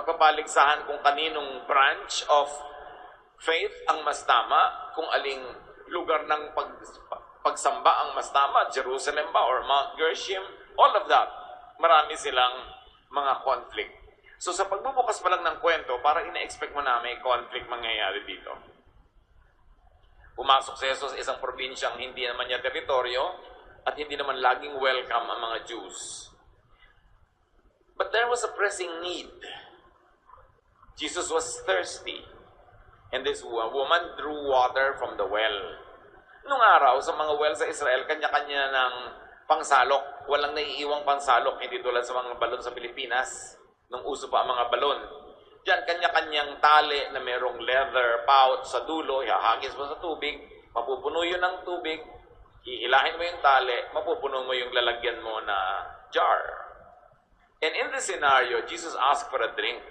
pagpapaligsahan kung kaninong branch of faith ang mas tama, kung aling lugar ng pagsamba ang mas tama, Jerusalem ba or Mount Gerizim, all of that. Marami silang mga conflict. So sa pagbubukas pa lang ng kwento, parang ina-expect mo na may conflict mangyayari dito. Pumasok si Jesus sa isang probinsyang hindi naman niya teritoryo at hindi naman laging welcome ang mga Jews. But there was a pressing need. Jesus was thirsty. And this woman drew water from the well. Nung araw, sa mga well sa Israel, kanya-kanya ng pangsalok. Walang naiiwang pangsalok, hindi tulad sa mga balon sa Pilipinas. Nung uso pa ang mga balon. Diyan, kanya-kanyang tali na merong leather pouch sa dulo, ihahagis mo sa tubig, mapupuno yun ng tubig, ihilahin mo yung tali, mapupuno mo yung lalagyan mo na jar. And in this scenario, Jesus asked for a drink.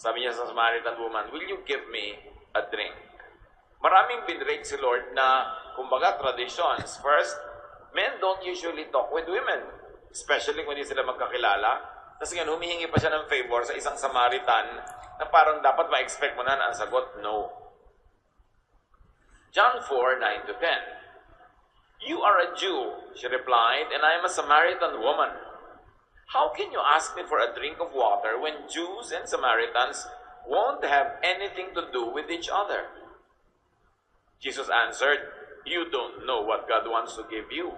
Sabi niya sa Samaritan woman, "Will you give me a drink?" Maraming binrate si Lord na, kumbaga, traditions. First, men don't usually talk with women, especially kung hindi sila magkakilala. Tapos nga, humihingi pa siya ng favor sa isang Samaritan na parang dapat ma-expect mo na ang sagot, no. John 4:9-10. "You are a Jew," she replied, "and I am a Samaritan woman. How can you ask me for a drink of water when Jews and Samaritans won't have anything to do with each other?" Jesus answered, "You don't know what God wants to give you.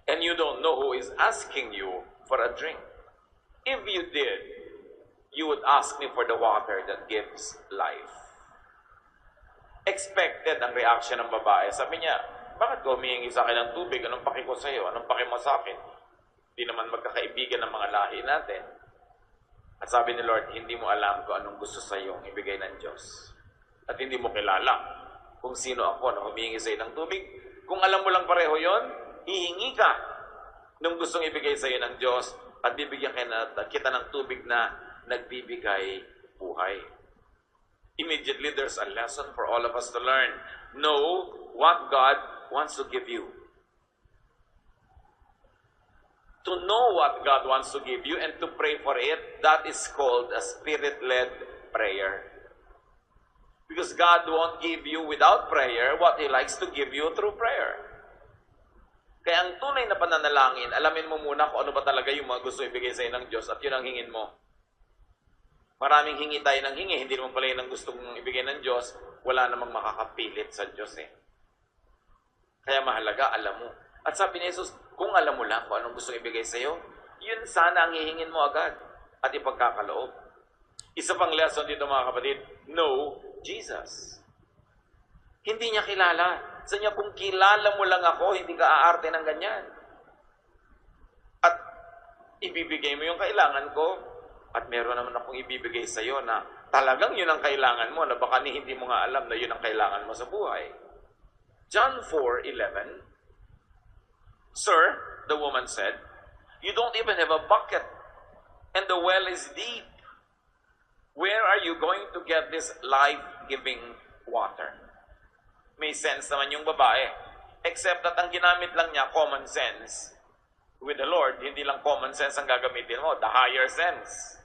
And you don't know who is asking you for a drink. If you did, you would ask me for the water that gives life." Expected ang reaction ng babae. Sabi niya, "Bakit ko humihingi sa akin ng tubig? Anong paki ko sa iyo? Anong paki mo sa akin? Hindi naman magkakaibigan ng mga lahi natin." At sabi ni Lord, hindi mo alam kung anong gusto sa iyong ibigay ng Diyos. At hindi mo kilala kung sino ako na humihingi sa iyo ng tubig. Kung alam mo lang pareho yon, hihingi ka nung gustong ibigay sa iyo ng Diyos at bibigyan kita ng tubig na nagbibigay buhay. Immediately, there's a lesson for all of us to learn. Know what God wants to give you. To know what God wants to give you and to pray for it, that is called a Spirit-led prayer. Because God won't give you without prayer what He likes to give you through prayer. Kaya ang tunay na pananalangin, alamin mo muna kung ano ba talaga yung mga gusto ibigay sa iyo ng Diyos at yun ang hingin mo. Maraming hingi tayo ng hingi, hindi naman pala yun ang gusto mong ibigay ng Diyos, wala namang makakapilit sa Diyos eh. Kaya mahalaga, alam mo. At sabi ni Jesus, kung alam mo lang kung anong gusto ibigay sa iyo, yun sana ang hihingin mo agad at ipagkakaloob. Isa pang lesson dito mga kapatid, know Jesus. Hindi niya kilala. Sa niya, kung kilala mo lang ako, hindi ka aarte ng ganyan. At ibibigay mo yung kailangan ko, at meron naman akong ibibigay sa iyo na talagang yun ang kailangan mo, na baka hindi mo nga alam na yun ang kailangan mo sa buhay. John 4:11, "Sir," the woman said, "you don't even have a bucket, and the well is deep. Where are you going to get this life-giving water?" May sense naman yung babae. Except that ang ginamit lang niya, common sense. With the Lord, hindi lang common sense ang gagamitin mo, the higher sense.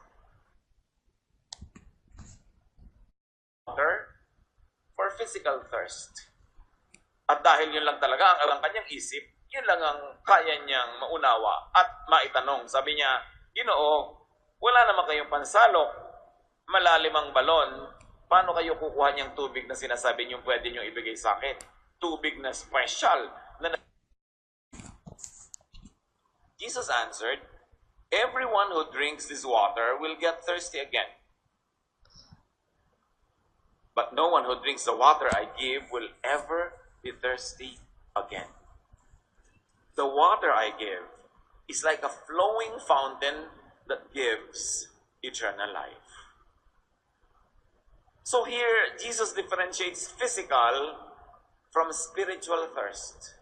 Water for physical thirst. At dahil yun lang talaga ang kanyang isip, yun lang ang kaya niyang maunawa at maitanong. Sabi niya, "Ginoo, wala naman kayong pansalok, malalim ang balon, paano kayo kukuha niyang tubig na sinasabi niyong pwede niyong ibigay sa akin? Tubig na special." Jesus answered, "Everyone who drinks this water will get thirsty again. But no one who drinks the water I give will ever be thirsty again. The water I give is like a flowing fountain that gives eternal life." So here, Jesus differentiates physical from spiritual thirst.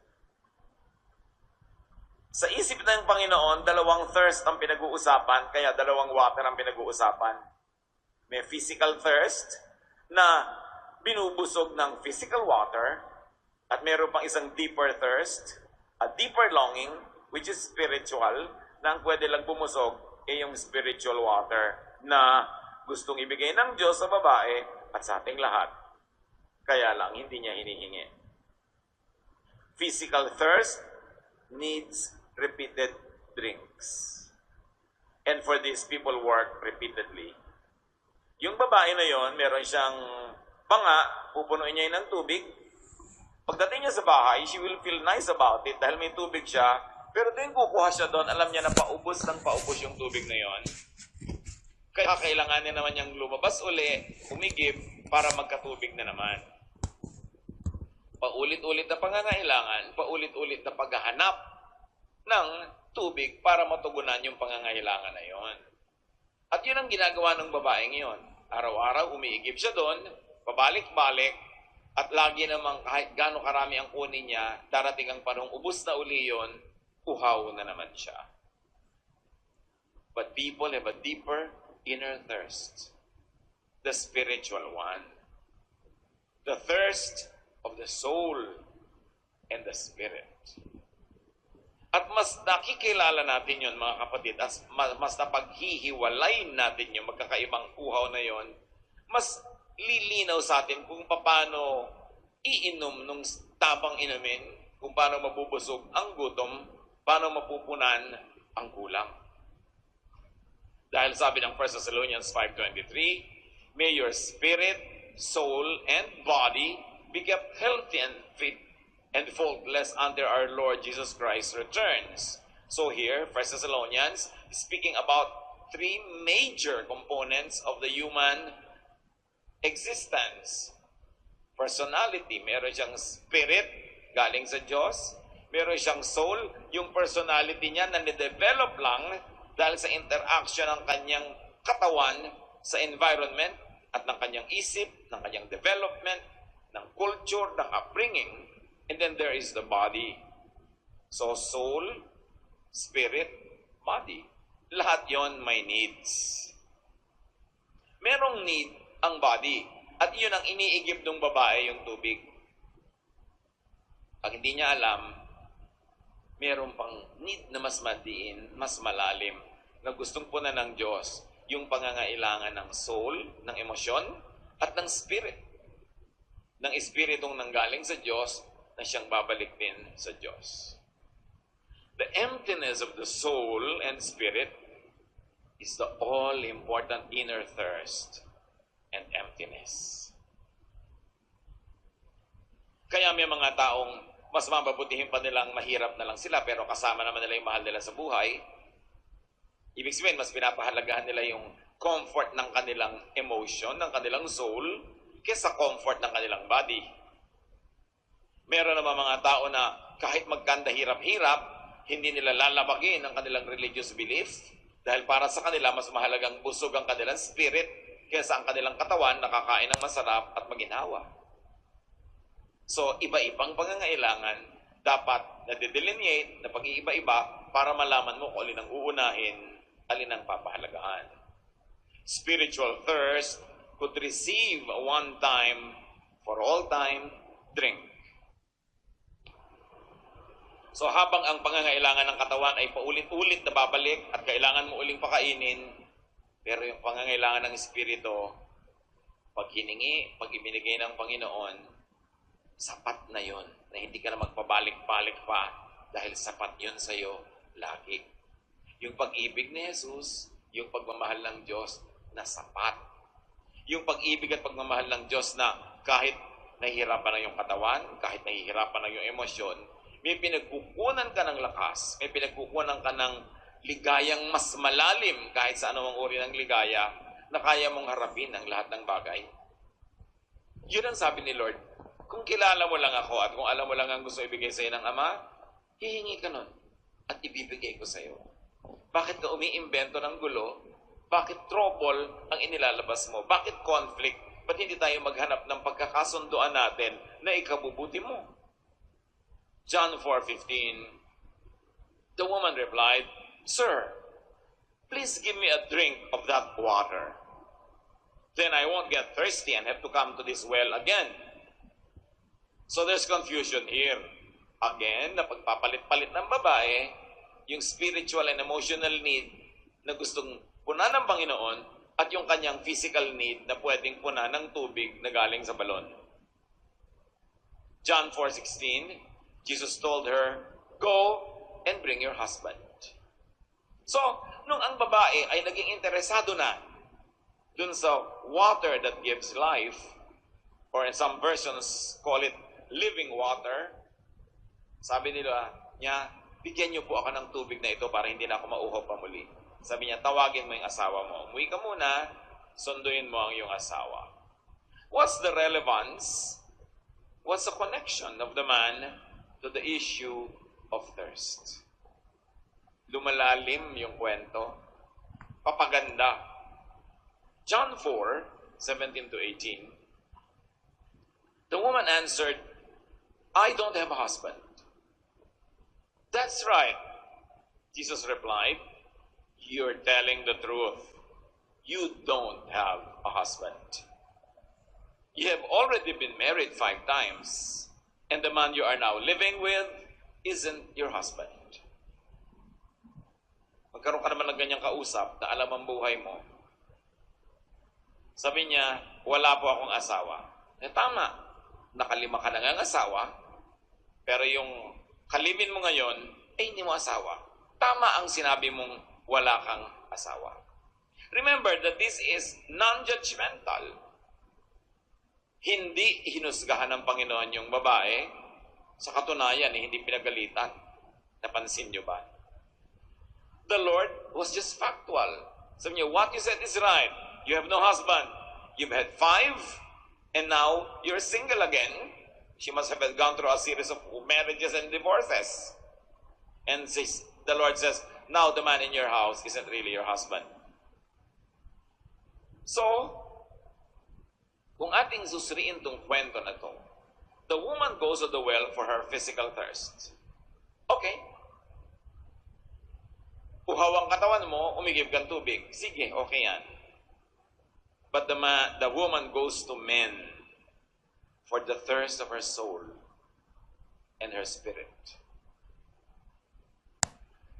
Sa isip ng Panginoon, dalawang thirst ang pinag-uusapan, kaya dalawang water ang pinag-uusapan. May physical thirst na binubusog ng physical water, at meron pang isang deeper thirst, a deeper longing, which is spiritual, na ang pwede lang bumusog yung spiritual water na gustong ibigay ng Diyos sa babae at sa ating lahat. Kaya lang, hindi niya hinihingi. Physical thirst needs repeated drinks. And for this, people work repeatedly. Yung babae na yon, meron siyang panga, pupunuin niya yun ng tubig. Pagdating niya sa bahay, she will feel nice about it dahil may tubig siya. Pero tuwing kukuha siya doon, alam niya na paubos ng paubos yung tubig na yon. Kaya kailangan niya naman niyang lumabas uli, umigib, para magkatubig na naman. Paulit-ulit na pangangailangan, paulit-ulit na paghahanap ng tubig para matugunan yung pangangailangan na yon. At yun ang ginagawa ng babaeng yon. Araw-araw umiigib siya doon, pabalik-balik, at lagi namang kahit gaano karami ang kunin niya, darating ang panahong ubos na uli yon, uhaw na naman siya. But people have a deeper inner thirst. The spiritual one. The thirst of the soul and the spirit. At mas nakikilala natin yon mga kapatid, mas napaghihiwalay natin yung magkakaibang uhaw na yon, mas lilinaw sa atin kung paano iinom nung tapang inumin, kung paano mabubusog ang gutom, paano mapupunan ang kulang. Dahil sabi ng 1 Thessalonians 5:23, may your spirit, soul, and body be kept healthy and fit and faultless under our Lord Jesus Christ returns. So here, 1 Thessalonians is speaking about three major components of the human existence. Personality, meron siyang spirit, galing sa Diyos. Meron siyang soul, yung personality niya na nidevelop lang dahil sa interaction ng kanyang katawan sa environment at ng kanyang isip, ng kanyang development, ng culture, ng upbringing. And then there is the body. So soul, spirit, body. Lahat yon may needs. Merong need ang body. At yun ang iniigib ng babae, yung tubig. Pag hindi niya alam, meron pang need na mas madiin, mas malalim, na gustong punan ng Diyos, yung pangangailangan ng soul, ng emosyon, at ng spirit. Ng espiritong nanggaling sa Diyos, na siyang babalik din sa Diyos. The emptiness of the soul and spirit is the all-important inner thirst and emptiness. Kaya may mga taong mas mababutihin pa nilang mahirap na lang sila pero kasama naman nila yung mahal nila sa buhay. Ibig sabihin, mas pinapahalagahan nila yung comfort ng kanilang emotion, ng kanilang soul, kaysa comfort ng kanilang body. Meron naman mga tao na kahit magkanda hirap-hirap, hindi nila lalabagin ang kanilang religious belief dahil para sa kanila mas mahalagang busog ang kanilang spirit kaysa ang kanilang katawan nakakain ng masarap at maginhawa. So, iba-ibang pangangailangan dapat na-delineate na pag-iiba-iba para malaman mo kung alin ang uunahin, alin ang papahalagaan. Spiritual thirst could receive a one-time, for all time, drink. So habang ang pangangailangan ng katawan ay paulit-ulit na babalik at kailangan mo uling pakainin, pero yung pangangailangan ng espiritu, pag hiningi, pag ibinigay ng Panginoon, sapat na yon, na hindi ka na magpabalik-balik pa dahil sapat yon sa iyo lagi. Yung pag-ibig ni Jesus, yung pagmamahal ng Diyos na sapat. Yung pag-ibig at pagmamahal ng Diyos na kahit nahihirapan na yung katawan, kahit nahihirapan na yung emosyon, may pinagkukunan ka ng lakas, may pinagkukunan ka ng ligayang mas malalim kahit sa anumang uri ng ligaya na kaya mong harapin ang lahat ng bagay. Yun ang sabi ni Lord, kung kilala mo lang ako at kung alam mo lang ang gusto ibigay sa iyo ng Ama, hihingi ka nun at ibibigay ko sa iyo. Bakit ka umiimbento ng gulo? Bakit trouble ang inilalabas mo? Bakit conflict? Ba't hindi tayo maghanap ng pagkakasunduan natin na ikabubuti mo? John 4:15, the woman replied, Sir, please give me a drink of that water. Then I won't get thirsty and have to come to this well again. So there's confusion here. Again, na pagpapalit-palit ng babae, yung spiritual and emotional need, na gustong punan ng Panginoon at yung kanyang physical need na pwedeng punan ng tubig na galing sa balon. John 4:16, Jesus told her, "Go and bring your husband." So, nung ang babae ay naging interesado na dun sa water that gives life, or in some versions call it living water, sabi niya, bigyan niyo po ako ng tubig na ito para hindi na ako mauhaw pa muli. Sabi niya, tawagin mo yung asawa mo. Umuwi ka muna, sunduin mo ang iyong asawa. What's the relevance? What's the connection of the man to the issue of thirst? Lumalalim yung kwento. Papaganda. John 4:17-18. The woman answered, "I don't have a husband." "That's right," Jesus replied. "You're telling the truth. You don't have a husband. You have already been married 5 times, and the man you are now living with isn't your husband." Magkaroon ka naman ng ganyang kausap na alam ang buhay mo. Sabi niya, wala po akong asawa. Tama, nakalima ka na ng asawa, pero yung kalibin mo ngayon ay hindi mo asawa. Tama ang sinabi mong wala kang asawa. Remember that this is non-judgmental. Hindi hinusgahan ng Panginoon yung babae. Sa katunayan, hindi pinagalitan. Napansin niyo ba? The Lord was just factual. Sabi niya, what you said is right. You have no husband. You've had 5, and now you're single again. She must have gone through a series of marriages and divorces. And the Lord says, now the man in your house isn't really your husband. So, kung ating susuriin tong kwento na to, the woman goes to the well for her physical thirst. Okay. Uhaw ang katawan mo, umigib kang tubig. Sige, okay yan. But the woman goes to men for the thirst of her soul and her spirit.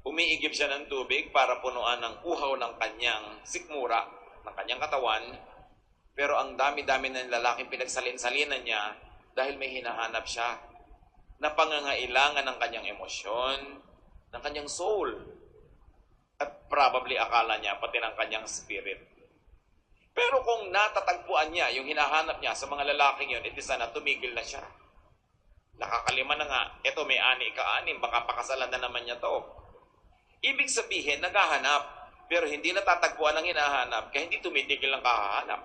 Umiigib siya ng tubig para punuan ng uhaw ng kanyang sikmura, ng kanyang katawan, pero ang dami-dami ng lalaking pinagsalin-salinan niya dahil may hinahanap siya na pangangailangan ng kanyang emosyon, ng kanyang soul, at probably akala niya pati ng kanyang spirit. Pero kung natatagpuan niya yung hinahanap niya sa mga lalaking yun, edi sana tumigil na siya. Nakakalima na nga, eto may 6 ka-6, baka pakasalan na naman niya to. Ibig sabihin, naghahanap, pero hindi natatagpuan ang hinahanap, kaya hindi tumitigil ang kahahanap.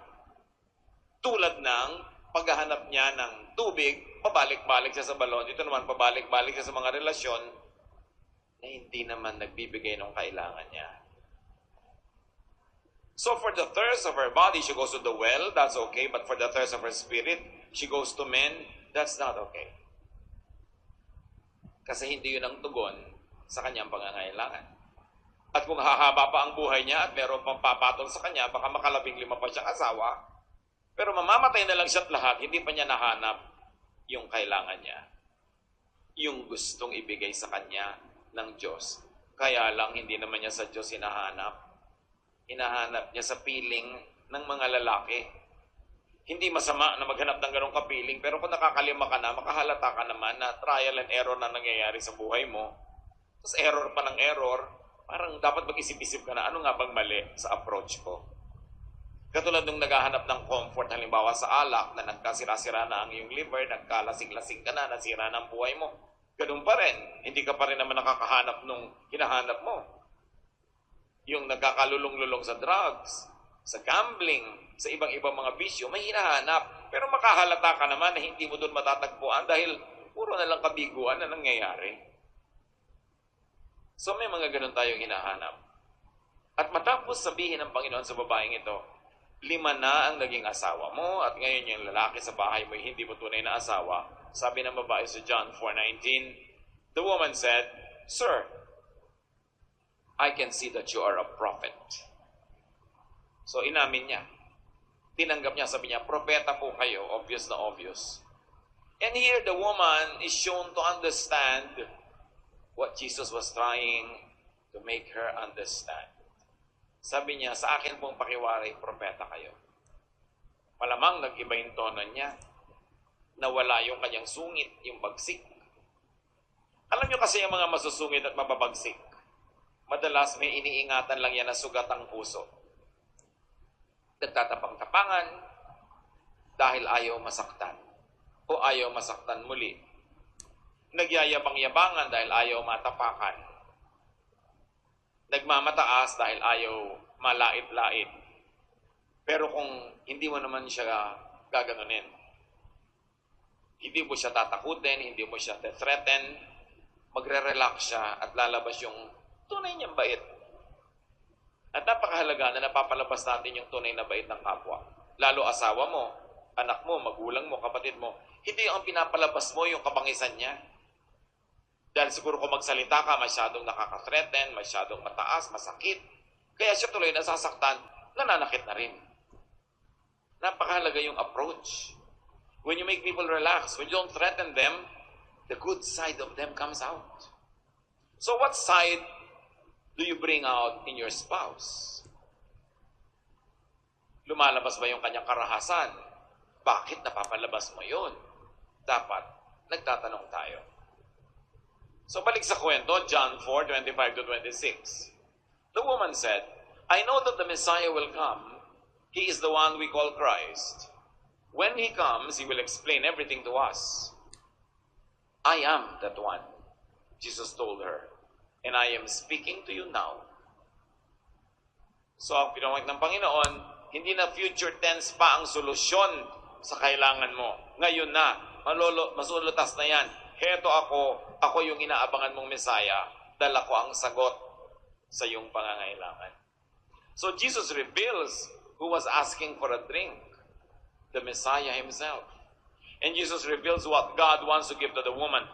Tulad ng paghahanap niya ng tubig, pabalik-balik siya sa balon, ito naman pabalik-balik siya sa mga relasyon na hindi naman nagbibigay ng kailangan niya. So for the thirst of her body, she goes to the well, that's okay. But for the thirst of her spirit, she goes to men, that's not okay. Kasi hindi yun ang tugon sa kanyang pangangailangan. At kung hahaba pa ang buhay niya at meron pang papatol sa kanya, baka makalabing 5 pa siyang asawa, pero mamamatay na lang siya at lahat, hindi pa niya nahanap yung kailangan niya. Yung gustong ibigay sa kanya ng Diyos. Kaya lang, hindi naman niya sa Diyos hinahanap. Hinahanap niya sa piling ng mga lalaki. Hindi masama na maghanap ng ganong kapiling, pero kung nakakalima ka na, makahalata ka naman na trial and error na nangyayari sa buhay mo. Tapos error pa ng error, parang dapat mag-isip-isip ka na, ano nga bang mali sa approach ko? Katulad nung naghahanap ng comfort, halimbawa sa alak, na nagkasira-sira na ang iyong liver, nagkalasing-lasing ka na, nasira na ang buhay mo. Ganun pa rin, hindi ka pa rin naman nakakahanap nung hinahanap mo. Yung nagkakalulong-lulong sa drugs, sa gambling, sa ibang-ibang mga bisyo, may hinahanap. Pero makahalata ka naman na hindi mo doon matatagpuan dahil puro na lang kabiguan na nangyayari. So may mga ganun tayong hinahanap. At matapos sabihin ng Panginoon sa babaeng ito, 5 na ang naging asawa mo at ngayon yung lalaki sa bahay mo hindi mo tunay na asawa. Sabi ng babae sa John 4:19, the woman said, "Sir, I can see that you are a prophet." So inamin niya. Tinanggap niya, sabi niya, propeta po kayo, obvious na obvious. And here the woman is shown to understand what Jesus was trying to make her understand. Sabi niya, sa akin pong pakiwari, propeta kayo. Malamang nag-iba yung tono niya. Nawala yung kanyang sungit, yung bagsik. Alam niyo kasi yung mga masusungit at mababagsik, madalas may iniingatan lang yan na sugat ang puso. Nagtatapang-tapangan dahil ayaw masaktan o ayaw masaktan muli. Nagyayabang-yabangan dahil ayaw matapakan. Nagmamataas dahil ayaw malait-lait. Pero kung hindi mo naman siya gaganunin, hindi mo siya tatakutin, hindi mo siya threaten, magre-relax siya at lalabas yung tunay niyang bait. At napakahalaga na napapalabas natin yung tunay na bait ng kapwa. Lalo asawa mo, anak mo, magulang mo, kapatid mo. Hindi ang pinapalabas mo yung kabangisan niya. Dahil siguro kung magsalita ka, masyadong nakaka-threaten, masyadong mataas, masakit. Kaya siya tuloy nasasaktan, nananakit na rin. Napakahalaga yung approach. When you make people relax, when you don't threaten them, the good side of them comes out. So what side do you bring out in your spouse? Lumalabas ba yung kanyang karahasan? Bakit napapalabas mo yun? Dapat nagtatanong tayo. So balik sa kwento, John 4:25-26. The woman said, I know that the Messiah will come. He is the one we call Christ. When he comes, he will explain everything to us. I am that one, Jesus told her, and I am speaking to you now. So ang pinawag ng Panginoon, hindi na future tense pa ang solusyon sa kailangan mo. Ngayon na, masulutas na yan. Heto ako yung inaabangan mong Messiah, dala ko ang sagot sa iyong pangangailangan. So Jesus reveals who was asking for a drink, the Messiah himself. And Jesus reveals what God wants to give to the woman.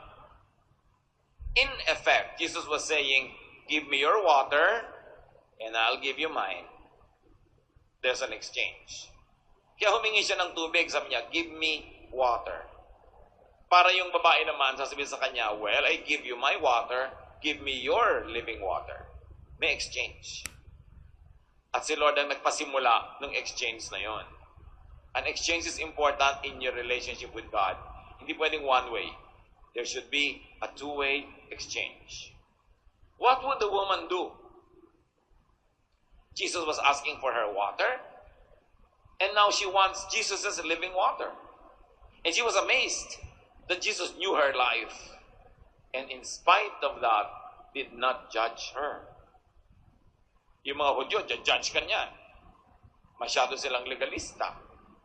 In effect, Jesus was saying, give me your water, and I'll give you mine. There's an exchange. Kaya humingi siya ng tubig, sabi niya, give me water. Para yung babae naman, sasabihin sa kanya, well, I give you my water, give me your living water. May exchange. At si Lord ang nagpasimula ng exchange na yon. An exchange is important in your relationship with God. Hindi pwedeng one way. There should be a two-way exchange. What would the woman do? Jesus was asking for her water, and now she wants Jesus' living water. And she was amazed that Jesus knew her life, and in spite of that, did not judge her. Yung mga Hudyo, judge ka niya. Masyado silang legalista,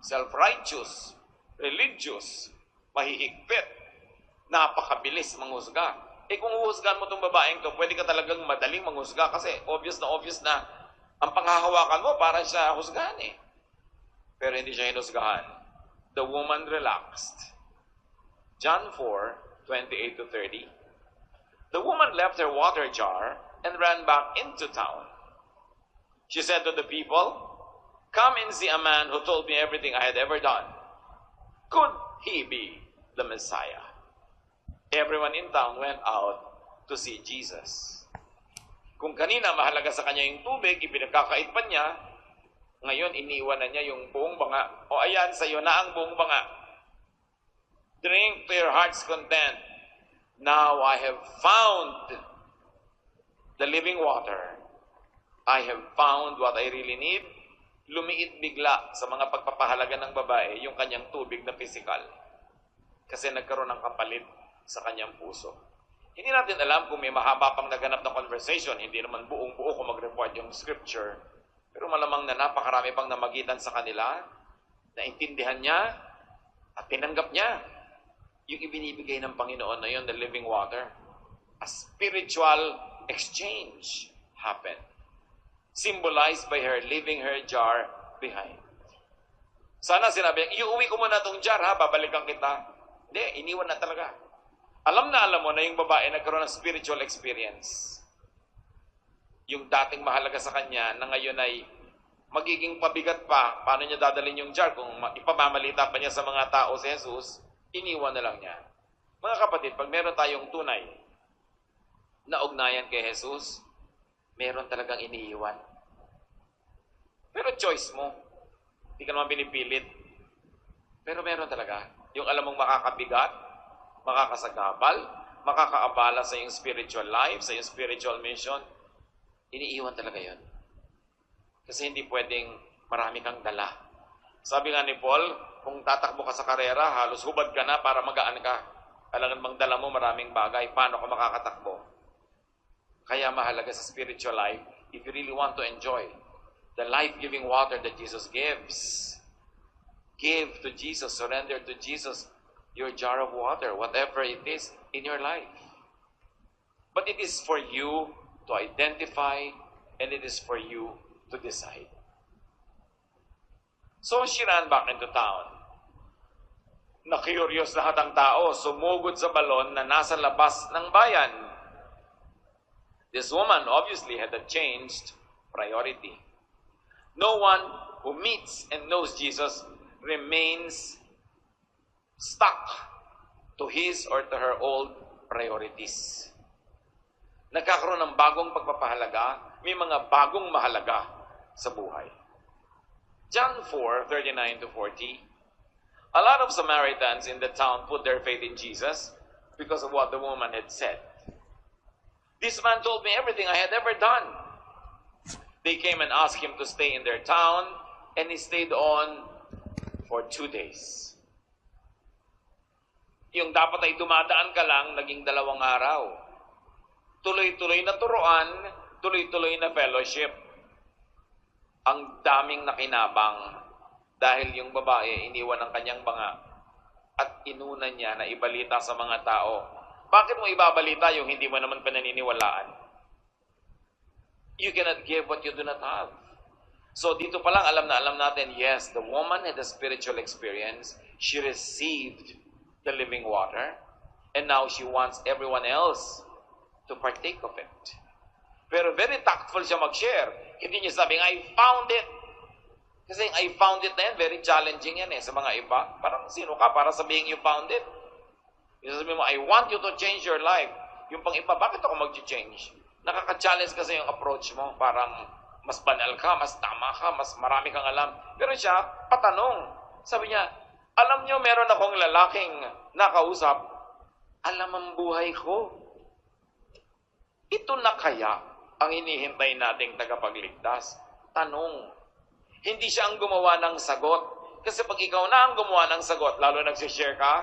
self-righteous, religious, mahihigpit, napakabilis manghusga. Kung uhusgan mo itong babaeng to, pwede ka talagang madaling manghusga kasi obvious na ang panghahawakan mo para siya husgahan eh. Pero hindi siya hinusgahan. The woman relaxed. John 4:28-30. The woman left her water jar and ran back into town. She said to the people, come and see a man who told me everything I had ever done. Could he be the Messiah? Everyone in town went out to see Jesus. Kung kanina mahalaga sa kanya yung tubig, ipinagkakait pa niya, ngayon iniwan na niya yung buong banga. O ayan, sa'yo na ang buong banga. Drink to your heart's content. Now I have found the living water. I have found what I really need. Lumiit bigla sa mga pagpapahalaga ng babae yung kanyang tubig na physical. Kasi nagkaroon ng kapalit sa kanyang puso. Hindi natin alam kung may mahaba pang naganap na conversation. Hindi naman buong-buo kung mag-report yung scripture. Pero malamang na napakarami pang namagitan sa kanila, naintindihan niya, at tinanggap niya yung ibinibigay ng Panginoon na yun, the living water. A spiritual exchange happened. Symbolized by her leaving her jar behind. Sana sinabi, iuwi ko muna itong jar ha, babalikan kita. Hindi, iniwan na talaga. Alam mo na yung babae nagkaroon ng spiritual experience. Yung dating mahalaga sa kanya na ngayon ay magiging pabigat pa. Paano niya dadalhin yung jar? Kung ipamamalita pa niya sa mga tao si Jesus, iniwan na lang niya. Mga kapatid, pag meron tayong tunay na ugnayan kay Jesus, meron talagang iniiwan. choice mo. Hindi ka naman pinipilit. Pero meron talaga. Yung alam mong makakabigat, makakasagabal, makakaabala sa iyong spiritual life, sa iyong spiritual mission, iniiwan talaga yun. Kasi hindi pwedeng marami kang dala. Sabi nga ni Paul, kung tatakbo ka sa karera, halos hubad ka na para magaan ka. Kailangan bang dala mo maraming bagay, paano ka makakatakbo? Kaya mahalaga sa spiritual life, if you really want to enjoy the life-giving water that Jesus gives, give to Jesus, surrender to Jesus your jar of water, whatever it is in your life. But it is for you to identify and it is for you to decide. So she ran back into town. Na-curious lahat ang tao, sumugod sa balon na nasa labas ng bayan. This woman obviously had a changed priority. No one who meets and knows Jesus remains stuck to his or to her old priorities. Nagkakaroon ng bagong pagpapahalaga, may mga bagong mahalaga sa buhay. John 4:39-40. A lot of Samaritans in the town put their faith in Jesus because of what the woman had said. This man told me everything I had ever done. They came and asked him to stay in their town, and he stayed on for 2 days. Yung dapat ay dumadaan ka lang, naging 2 araw. Tuloy-tuloy na turuan, tuloy-tuloy na fellowship. Ang daming nakinabang dahil yung babae iniwan ng kanyang banga at inuna niya na ibalita sa mga tao. Bakit mo ibabalita yung hindi mo naman pananiniwalaan? You cannot give what you do not have. So dito pa lang alam na alam natin, yes, the woman had a spiritual experience. She received the living water and now she wants everyone else to partake of it. Pero very tactful siya mag-share. Hindi niya sabing, I found it. Kasi I found it na yan, very challenging yan sa mga iba. Parang sino ka para sabihin you found it? Yung sabihin mo, I want you to change your life. Yung pang iba, bakit ako mag-change? Nakaka-challenge kasi yung approach mo. Parang mas banal ka, mas tama ka, mas marami kang alam. Pero siya, patanong. Sabi niya, alam niyo, meron akong lalaking nakausap. Alam ang buhay ko. Ito na kaya ang hinihintay nating tagapagligtas? Tanong. Hindi siya ang gumawa ng sagot. Kasi pag ikaw na ang gumawa ng sagot, lalo nagsishare ka,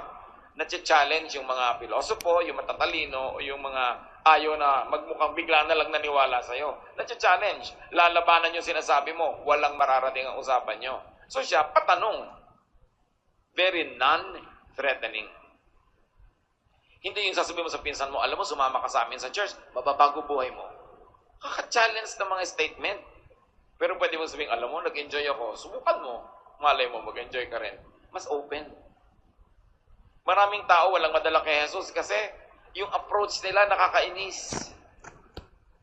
na-challenge yung mga pilosopo, yung matatalino, o yung mga ayaw na magmukhang bigla na lang naniwala sa'yo. Na-challenge. Lalabanan yung sinasabi mo. Walang mararating ang usapan nyo. So siya, patanong. Very non-threatening. Hindi yung sasabihin mo sa pinsan mo, alam mo, sumama ka sa amin sa church, mababago buhay mo. Kaka-challenge ng mga statement. Pero pwede mo sabihin, alam mo, nag-enjoy ako. Subukan mo. Malay mo, mag-enjoy ka rin. Mas open. Maraming tao walang madala kay Jesus kasi yung approach nila nakakainis.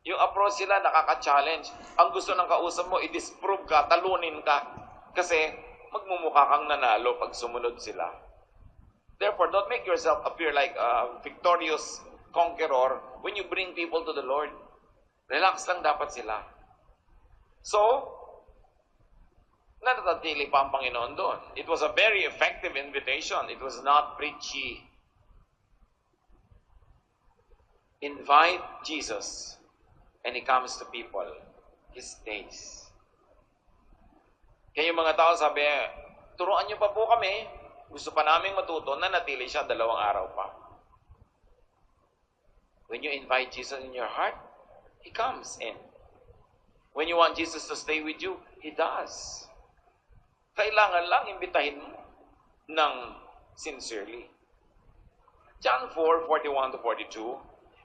Yung approach nila nakaka-challenge. Ang gusto ng kausap mo, i-disprove ka, talunin ka. Kasi magmumukha kang nanalo pag sumunod sila. Therefore, don't make yourself appear like a victorious conqueror when you bring people to the Lord. Relax lang dapat sila. So, natatili pa ang Panginoon doon. It was a very effective invitation. It was not preachy. Invite Jesus and He comes to people. He stays. Kaya yung mga tao sabi, turuan niyo pa po kami. Gusto pa namin matuto na natili siya 2 araw pa. When you invite Jesus in your heart, He comes in. When you want Jesus to stay with you, He does. Kailangan lang imbitahin mo ng sincerely. John 4:41-42,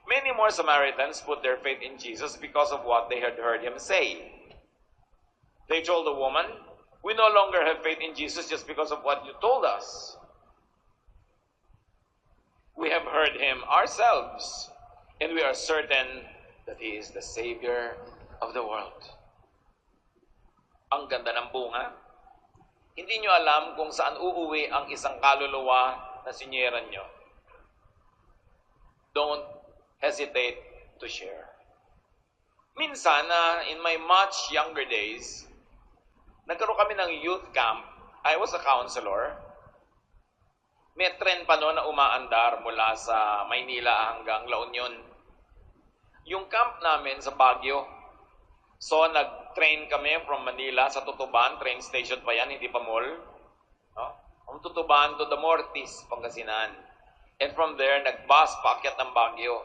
many more Samaritans put their faith in Jesus because of what they had heard Him say. They told the woman, we no longer have faith in Jesus just because of what you told us. We have heard Him ourselves, and we are certain that He is the Savior of the world. Ang ganda ng bunga. Hindi nyo alam kung saan uuwi ang isang kaluluwa na sinyeran nyo. Don't hesitate to share. Minsan, in my much younger days, isang youth camp, I was a counselor. May tren pa noon na umaandar mula sa Maynila hanggang La Union. Yung camp namin sa Baguio. So, nag-train kami from Manila sa Tutuban. Train station pa yan, hindi pa mall. No? From Tutuban to the Mortis, Pangasinan. And from there, nag-bus paakyat ng Baguio.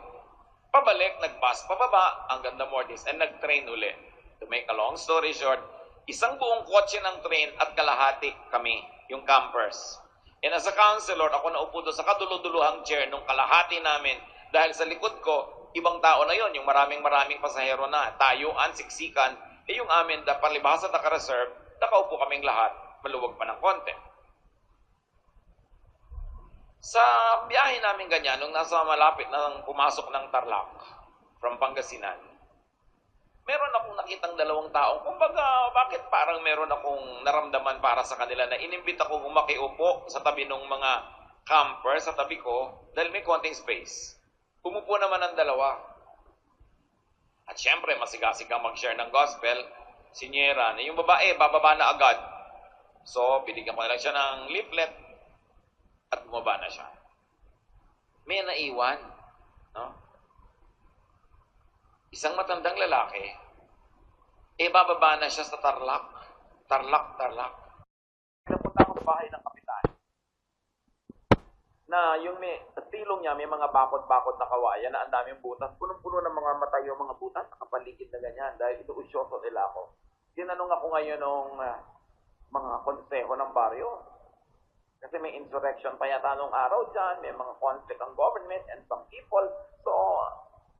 Pabalik, nag-bus pababa hanggang the Mortis. And nag-train uli. To make a long story short, isang buong kotse ng train at kalahati kami, yung campers. And as a counselor, ako naupo doon sa kaduluduluhang chair nung kalahati namin dahil sa likod ko, ibang tao na yon, yung maraming pasahero na, tayuan, siksikan, yung amin, palibhasa naka-reserve, nakaupo kaming lahat, maluwag pa ng konti. Sa biyahe namin ganyan, nung nasa malapit na pumasok ng Tarlac, from Pangasinan, meron akong nakitang dalawang taong, kumbaga, bakit parang meron akong naramdaman para sa kanila na inimbit akong umakiupo sa tabi ng mga camper sa tabi ko dahil may konting space. Umupo naman ang dalawa. At syempre, masigasig kang mag-share ng gospel, sinyera na yung babae, bababa na agad. So, binigyan ko na lang siya ng leaflet at bumaba na siya. May naiwan, no? Isang matandang lalaki, bababa na siya sa Tarlac. Tarlac. Pinapunta ako sa bahay ng kapitan. Na yung may silong niya, may mga bakod-bakod na kawayan na ang daming butas. Punong-puno ng mga matayo, mga butas, nakapaligid na ganyan. Dahil ito usyoso nila ako. Tinanong ako ngayon ng mga konseho ng baryo. Kasi may insurrection pa yata nung araw dyan. May mga conflict ang government and some people. So,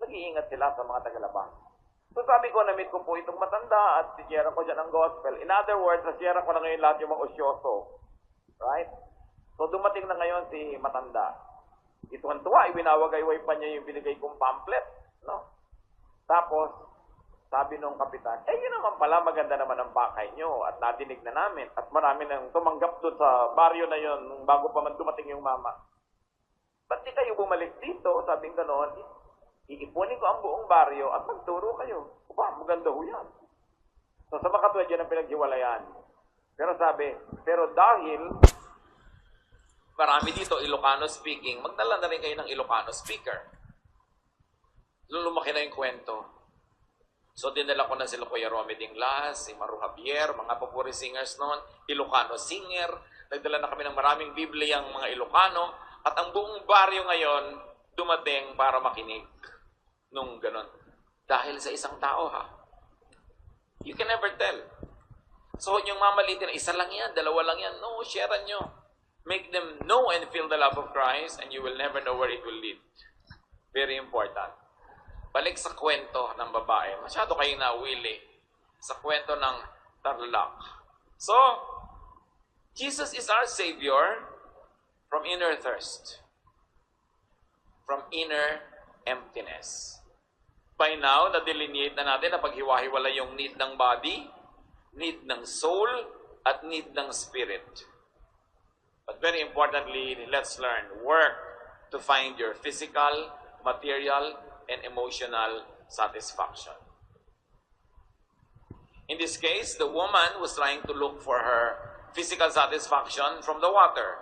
nag-iingat sila sa mga tagalabas. So sabi ko, na-meet ko po itong matanda at siyera ko dyan ang gospel. In other words, siyera ko na ngayon lahat yung mga osyoso. Right? So dumating na ngayon si matanda. Ituwan-tuwa, ibinawagayway pa niya yung binigay kong pamphlet. No? Tapos, sabi nung kapitan, yun naman pala, maganda naman ang pakay nyo at nadinig na namin. At marami nang tumanggap doon sa baryo na yun bago pa man dumating yung mama. Ba't di kayo bumalik dito? Sabi ng gano'n, iipunin ko ang buong baryo at magturo kayo. Maganda ho yan. So sa makatwid yan ang pinaghiwalayan. Pero sabi, pero dahil marami dito Ilocano speaking, magdala na rin kayo ng Ilocano speaker. Lumaki na yung kwento. So dinala ko na sila Kuya Romy Dinglas, si Maru Javier, mga papuri singers noon, Ilocano singer. Nagdala na kami ng maraming Bibliyang mga Ilocano at ang buong baryo ngayon dumating para makinig nung ganon. Dahil sa isang tao, ha? You can never tell. So, yung mamalitin, isa lang yan, dalawa lang yan. No, sharean nyo. Make them know and feel the love of Christ and you will never know where it will lead. Very important. Balik sa kwento ng babae. Masyado kayong nawili sa kwento ng Tarlac. So, Jesus is our Savior from inner thirst. From inner emptiness. By now, na-delineate na natin na paghiwa-hiwala yung need ng body, need ng soul, at need ng spirit. But very importantly, let's learn, work to find your physical, material, and emotional satisfaction. In this case, the woman was trying to look for her physical satisfaction from the water.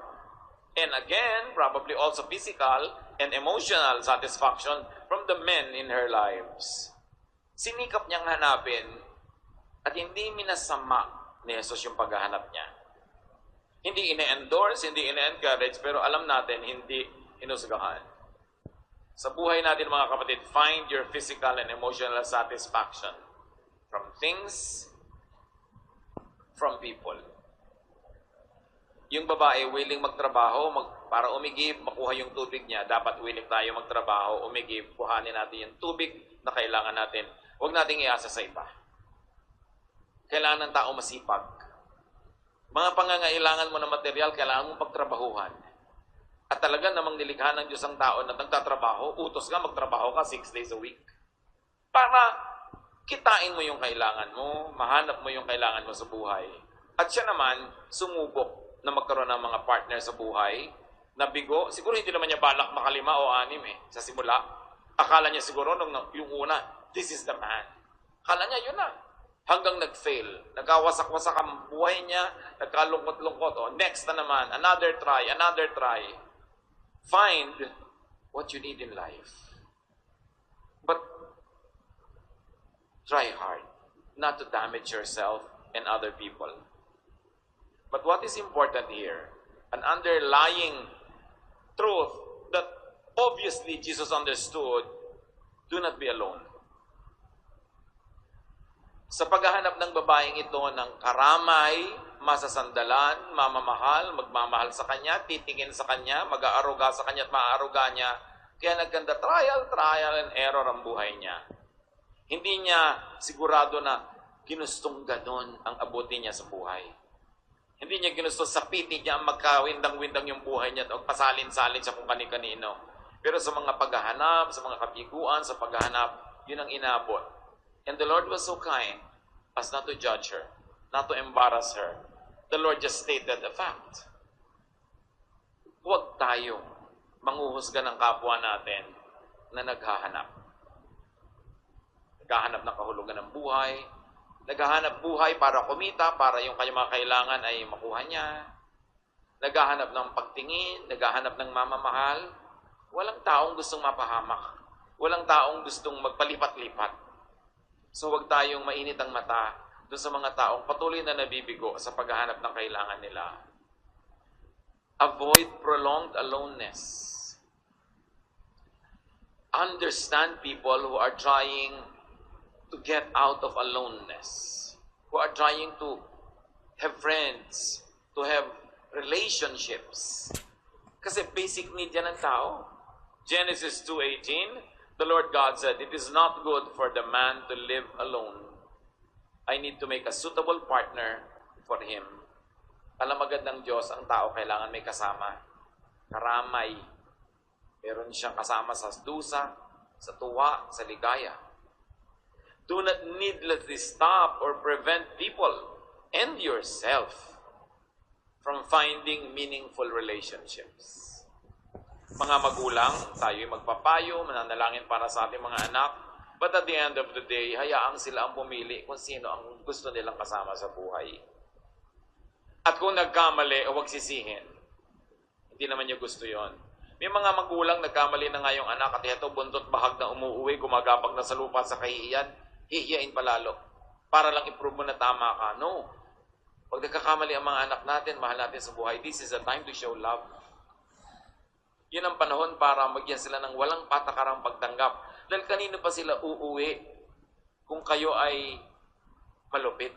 And again, probably also physical and emotional satisfaction from the men in her lives. Sinikap niyang hanapin at hindi minasama ni Jesus yung paghahanap niya. Hindi ine-endorse, hindi ine-encourage, pero alam natin, hindi hinusgahan. Sa buhay natin mga kapatid, find your physical and emotional satisfaction from things, from people. Yung babae willing magtrabaho para umigib, makuha yung tubig niya, dapat willing tayo magtrabaho, umigib, kuhanin natin yung tubig na kailangan natin. Huwag nating iasa sa iba. Kailangan ng tao masipag. Mga pangangailangan mo na material, kailangan mong pagtrabahuhan. At talaga namang nilikha ng Diyos ang tao na nagtatrabaho, utos ka, magtrabaho ka 6 days a week. Para kitain mo yung kailangan mo, mahanap mo yung kailangan mo sa buhay. At siya naman, sumubok na magkaroon ng mga partner sa buhay, na bigo, siguro hindi naman niya balak makalima o 6 sa simula. Akala niya siguro nung yung una, this is the man. Akala niya yun na. hanggang nag-fail. Nagkawasak-wasak ang buhay niya, nagkalungkot-lungkot. O, next na naman, another try, another try. Find what you need in life. But try hard not to damage yourself and other people. But what is important here, an underlying truth that obviously Jesus understood, do not be alone. Sa paghahanap ng babaeng ito ng karamay, masasandalan, mamamahal, magmamahal sa kanya, titingin sa kanya, mag-aaruga sa kanya at maaaruga niya, kaya nagkanda trial and error ang buhay niya. Hindi niya sigurado na ginustong ganon ang abutin niya sa buhay. Hindi niya ginusto sapitin niya ang magkawindang-windang yung buhay niya at pasalin-salin siya kung kani-kanino. Pero sa mga paghahanap, sa mga kapiguan, sa paghahanap, yun ang inabot. And the Lord was so kind as not to judge her, not to embarrass her. The Lord just stated a fact. Huwag tayong manghuhusga ng kapwa natin na naghahanap. Naghahanap ng kahulugan ng buhay, naghahanap buhay para kumita, para yung kanyang mga kailangan ay makuha niya. Naghahanap ng pagtingin, naghahanap ng mamamahal. Walang taong gustong mapahamak. Walang taong gustong magpalipat-lipat. So huwag tayong mainit ang mata doon sa mga taong patuloy na nabibigo sa paghahanap ng kailangan nila. Avoid prolonged aloneness. Understand people who are trying to get out of aloneness, who are trying to have friends, to have relationships. Kasi basic need yan ng tao. Genesis 2:18, the Lord God said, "It is not good for the man to live alone. I need to make a suitable partner for him." Alam agad ng Diyos, ang tao kailangan may kasama. Karamay. Meron siyang kasama sa dusa, sa tuwa, sa ligaya. Do not needlessly stop or prevent people and yourself from finding meaningful relationships. Mga magulang, tayo'y magpapayo, mananalangin para sa ating mga anak, but at the end of the day, hayaang sila ang pumili kung sino ang gusto nilang kasama sa buhay. At kung nagkamali, huwag sisihin. Hindi naman niya gusto yon. May mga magulang nagkamali na nga yung anak at ito buntot bahag na umuuwi, gumagapag na sa lupa sa kahihiyan, hihiyain palalo para lang i-prove mo na tama ka. No. Pag nagkakamali ang mga anak natin, mahal natin sa buhay, this is a time to show love. Yun ang panahon para magyan sila ng walang patakarang pagtanggap. Dahil kanino pa sila uuwi kung kayo ay malupit?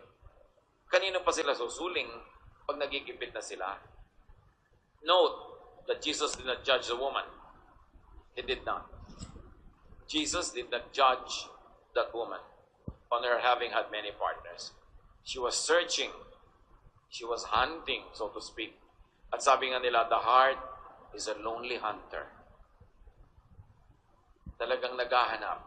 Kanino pa sila susuling pag nagigipit na sila? Note that Jesus did not judge the woman. He did not. Jesus did not judge that woman on her having had many partners. She was searching. She was hunting, so to speak. At sabi nga nila, the heart is a lonely hunter. Talagang naghahanap.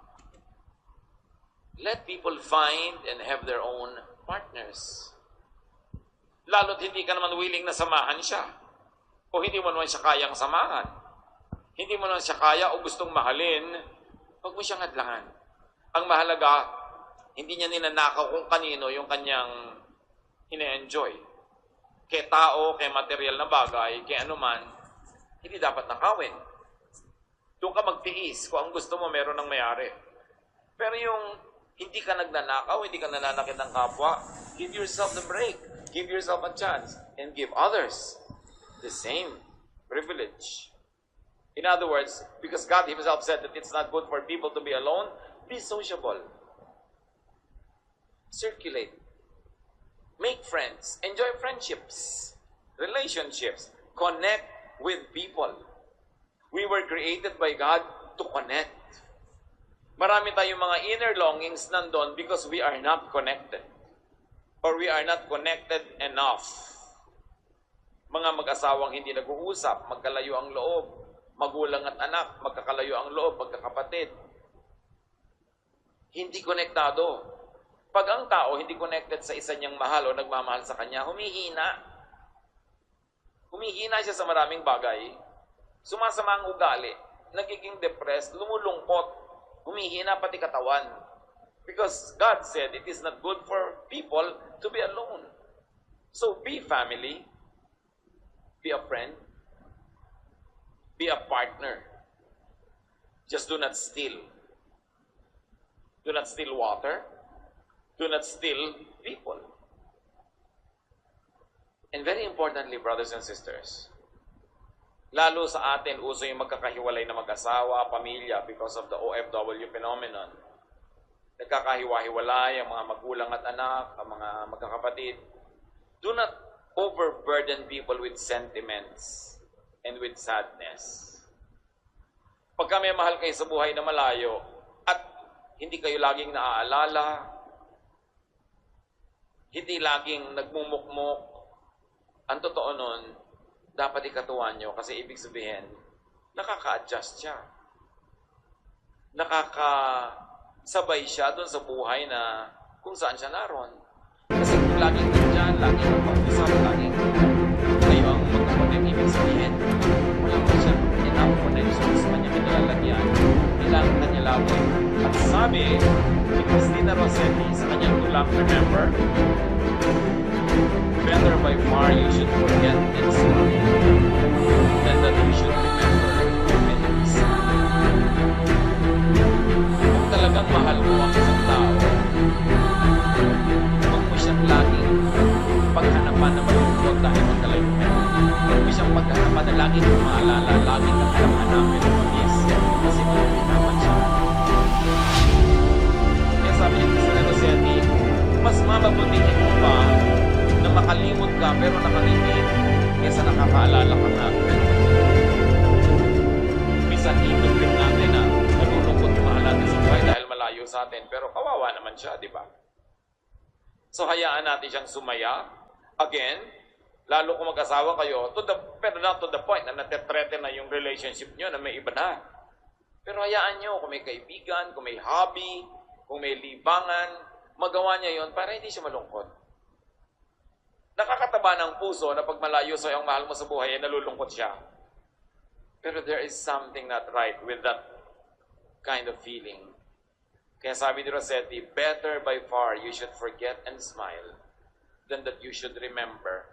Let people find and have their own partners. Lalo't hindi ka naman willing na samahan siya. O hindi mo naman siya kayang samahan. Hindi mo naman siya kaya o gustong mahalin, huwag mo siyang adlangan. Ang mahalaga, hindi niya ninanakaw kung kanino yung kanyang ine-enjoy. Kaya tao, kaya material na bagay, kaya anuman, hindi dapat nakawin. Doon ka magtiis kung ang gusto mo meron ng mayari. Pero yung hindi ka nagnanakaw, hindi ka nananakit ng kapwa, give yourself the break. Give yourself a chance and give others the same privilege. In other words, because God Himself said that it's not good for people to be alone, be sociable. Circulate. Make friends. Enjoy friendships. Relationships. Connect with people. We were created by God to connect. Marami tayong mga inner longings nandun because we are not connected. Or we are not connected enough. Mga mag-asawang hindi nag-uusap, magkalayo ang loob. Magulang at anak, magkakalayo ang loob, magkakapatid. Hindi konektado. Pag ang tao hindi connected sa isa niyang mahal o nagmamahal sa kanya, humihina. Humihina siya sa maraming bagay. Sumasama ang ugali. Nagiging depressed, lumulungkot. Humihina pati katawan. Because God said it is not good for people to be alone. So be family, be a friend, be a partner. Just do not steal. Do not steal water. Do not steal people. And very importantly, brothers and sisters, lalo sa atin, uso yung magkakahiwalay na mag-asawa, pamilya, because of the OFW phenomenon. Nagkakahiwa-hiwalay ang mga magulang at anak, ang mga magkakapatid. Do not overburden people with sentiments and with sadness. Pagka may mahal kayo sa buhay na malayo at hindi kayo laging naaalala, hindi laging nagmumukmok, ang totoo nun, dapat ikatuwa nyo kasi ibig sabihin, nakaka-adjust siya. Nakakasabay siya doon sa buhay na kung saan siya naroon. Kasi kung laging nandyan, laging magpag-usap, laging kayo ang magkapatid, ibig sabihin, wala mo siya enough connections sa kanyang kinalalagyan. Kailangan kanya lawin. At sabi ni Cristina Rossetti sa kanyang tulang, remember, better by far you should forget and smile than that you should remember and be sad. Kung talagang mahal mo ang isang tao, huwag mo siyang laging paghanapan na malungkot dahil magkalayo kayo. Huwag mo siyang paghanapan na laging maalala, laging kang hanapin o mag-yes. Kasi malungkot siya. Kaya sabi ni Cristina Rossetti, mas mababutihin mo pa na makalimot ka pero nakangiti kaysa nakakaalala ka na. Minsan ikot rin natin na nalulungkot yung mahal natin sa buhay dahil malayo sa atin. Pero kawawa naman siya, di ba? So hayaan natin siyang sumaya. Again, lalo kung mag-asawa kayo, pero not to the point na natetreten na yung relationship nyo na may iba na. Pero hayaan nyo, kung may kaibigan, kung may hobby, kung may libangan, magawa niya yon para hindi siya malungkot. Nakakataba ng puso na pag malayo sa yung mahal mo sa buhay, ay nalulungkot siya. Pero there is something not right with that kind of feeling. Kaya sabi ni Rossetti, better by far you should forget and smile than that you should remember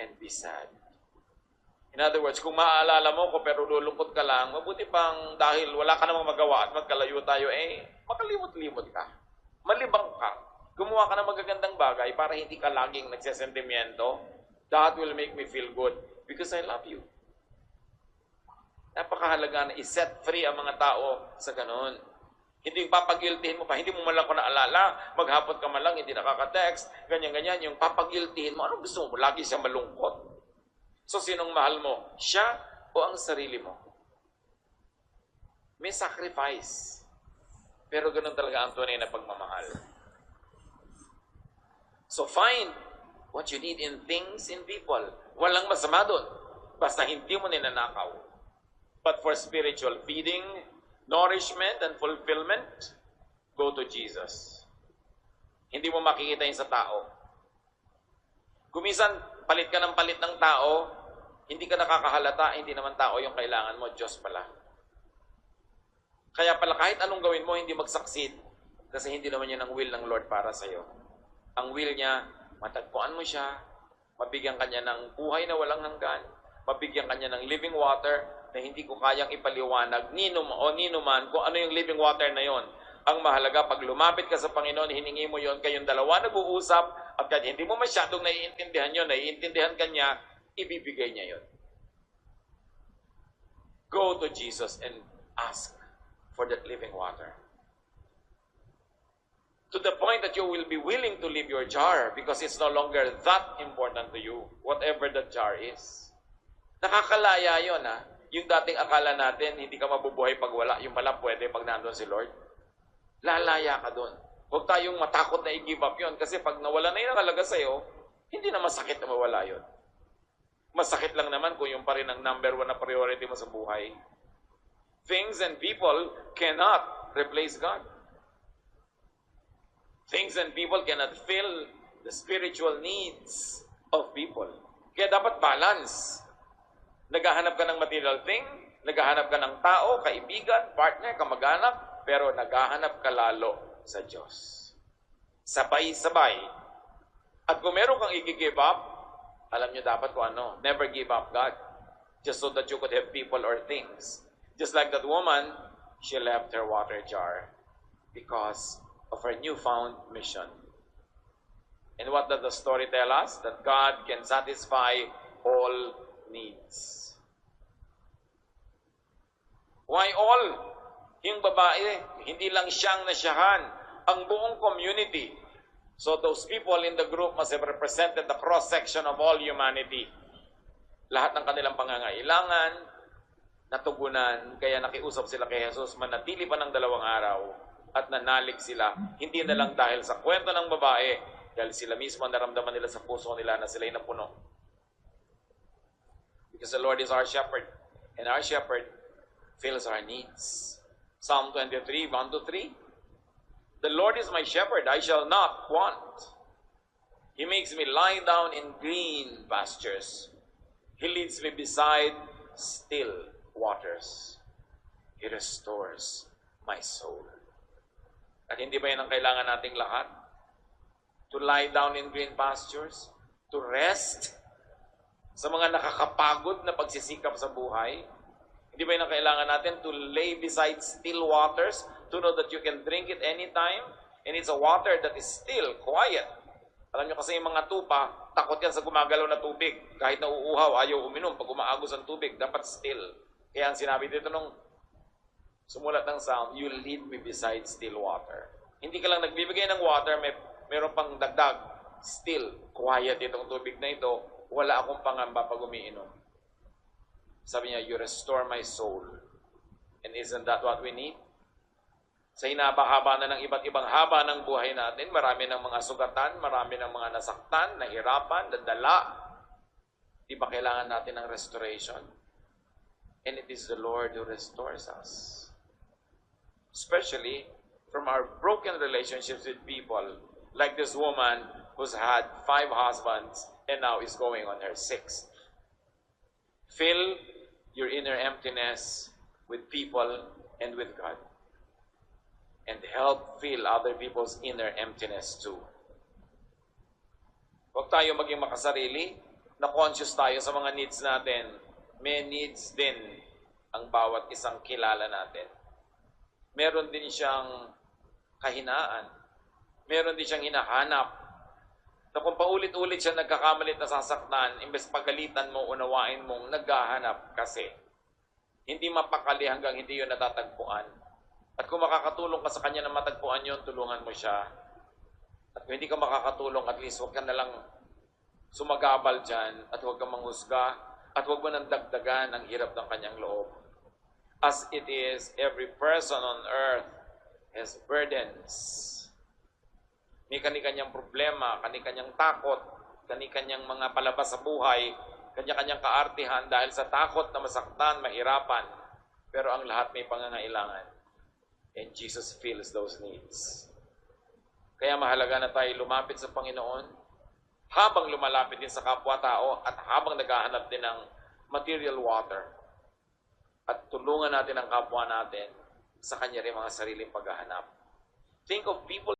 and be sad. In other words, kung maaalala mo ko pero lulungkot ka lang, mabuti pang dahil wala ka namang magawa at magkalayo tayo, makalimot-limot ka. Malibang ka. Gumawa ka ng magagandang bagay para hindi ka laging nagsesentimiento. That will make me feel good because I love you. Napakahalaga na i-set free ang mga tao sa ganun. Hindi yung papagiltihin mo pa, hindi mo man lang ko naalala, maghapon ka man lang, hindi nakaka-text, ganyan-ganyan. Yung papagiltihin mo, anong gusto mo? Lagi siya malungkot. So, sinong mahal mo? Siya o ang sarili mo? May sacrifice. Pero ganun talaga ang tunay na pagmamahal. So find what you need in things, in people. Walang masama doon. Basta hindi mo ninanakaw. But for spiritual feeding, nourishment, and fulfillment, go to Jesus. Hindi mo makikita yun sa tao. Kumisan, palit ka ng palit ng tao, hindi ka nakakahalata, hindi naman tao yung kailangan mo, Diyos pala. Kaya pala kahit anong gawin mo, hindi mag-succeed kasi hindi naman yun ang will ng Lord para sa'yo. Ang will niya, matagpuan mo siya, mabigyan kanya ng buhay na walang hanggan, mabigyan kanya ng living water na hindi ko kayang ipaliwanag ninuman kung ano yung living water na yon. Ang mahalaga, pag lumapit ka sa Panginoon, hiningi mo yon, kayong dalawa nag-uusap, at kahit hindi mo masyadong naiintindihan yun, naiintindihan ka niya, ibibigay niya yon. Go to Jesus and ask for that living water. To the point that you will be willing to leave your jar because it's no longer that important to you, whatever that jar is. Nakakalaya yun, ha? Yung dating akala natin, hindi ka mabubuhay pag wala, yung pala pwede pag nandun si Lord. Lalaya ka doon. Huwag tayong matakot na i-give up yun kasi pag nawala na yung nakalaga sa'yo, hindi na masakit na mawala yun. Masakit lang naman kung yung pa rin ang number one na priority mo sa buhay. Things and people cannot replace God. Things and people cannot fill the spiritual needs of people. Kaya dapat balance. Naghahanap ka ng material thing, naghahanap ka ng tao, kaibigan, partner, kamag-anak, pero naghahanap ka lalo sa Diyos. Sabay-sabay. At kung meron kang i-give up, alam nyo dapat kung ano, never give up God. Just so that you could have people or things. Just like that woman, she left her water jar because of her newfound mission. And what does the story tell us? That God can satisfy all needs. Why all? Yung babae, hindi lang siyang nasyahan, ang buong community. So those people in the group must have represented the cross-section of all humanity. Lahat ng kanilang pangangailangan, natugunan, kaya nakiusap sila kay Jesus, manatili pa ng 2 araw at nanalig sila. Hindi na lang dahil sa kwento ng babae, dahil sila mismo naramdaman nila sa puso nila na sila'y napuno. Because the Lord is our shepherd, and our shepherd fills our needs. Psalm 23, 1-3. The Lord is my shepherd, I shall not want. He makes me lie down in green pastures. He leads me beside still waters. He restores my soul. At hindi ba yan ang kailangan nating lahat? To lie down in green pastures? To rest? Sa mga nakakapagod na pagsisikap sa buhay? Hindi ba yan ang kailangan natin? To lay beside still waters? To know that you can drink it anytime? And it's a water that is still, quiet. Alam nyo kasi yung mga tupa, takot yan sa gumagalaw na tubig. Kahit na uuhaw, ayaw uminom. Pag umaagos ang tubig, dapat still. Kaya ang sinabi dito nung sumulat ng sound, you lead me beside still water. Hindi ka lang nagbibigay ng water, meron pang dagdag. Still, quiet itong tubig na ito. Wala akong pangamba pag umiinom. Sabi niya, you restore my soul. And isn't that what we need? Sa hinaba-haba na ng iba't ibang haba ng buhay natin, marami ng mga sugatan, marami ng mga nasaktan, nahirapan, nadala. Di ba kailangan natin ng restoration? And it is the Lord who restores us. Especially from our broken relationships with people, like this woman who's had 5 husbands and now is going on her 6th. Fill your inner emptiness with people and with God. And help fill other people's inner emptiness too. Huwag tayo maging makasarili, na conscious tayo sa mga needs natin. May needs din ang bawat isang kilala natin. Meron din siyang kahinaan. Meron din siyang hinahanap. Na kung paulit-ulit siya nagkakamalit na sasaktan, imbes pagalitan mo, unawain mong naghahanap kasi. Hindi mapakali hanggang hindi yun natatagpuan. At kung makakatulong ka sa kanya na matagpuan yun, tulungan mo siya. At kung hindi ka makakatulong, at least huwag ka na lang sumagabal dyan at huwag kang manghusga at huwag mo nang dagdagan ang hirap ng kanyang loob. As it is, every person on earth has burdens. May kani-kanyang problema, kani-kanyang takot, kani-kanyang mga palabas sa buhay, kanya-kanyang kaartihan dahil sa takot na masaktan, mahirapan. Pero ang lahat may pangangailangan. And Jesus fills those needs. Kaya mahalaga na tayo lumapit sa Panginoon habang lumalapit din sa kapwa-tao at habang naghahanap din ng material water. At tulungan natin ang kapwa natin sa kanya rin mga sariling paghahanap. Think of people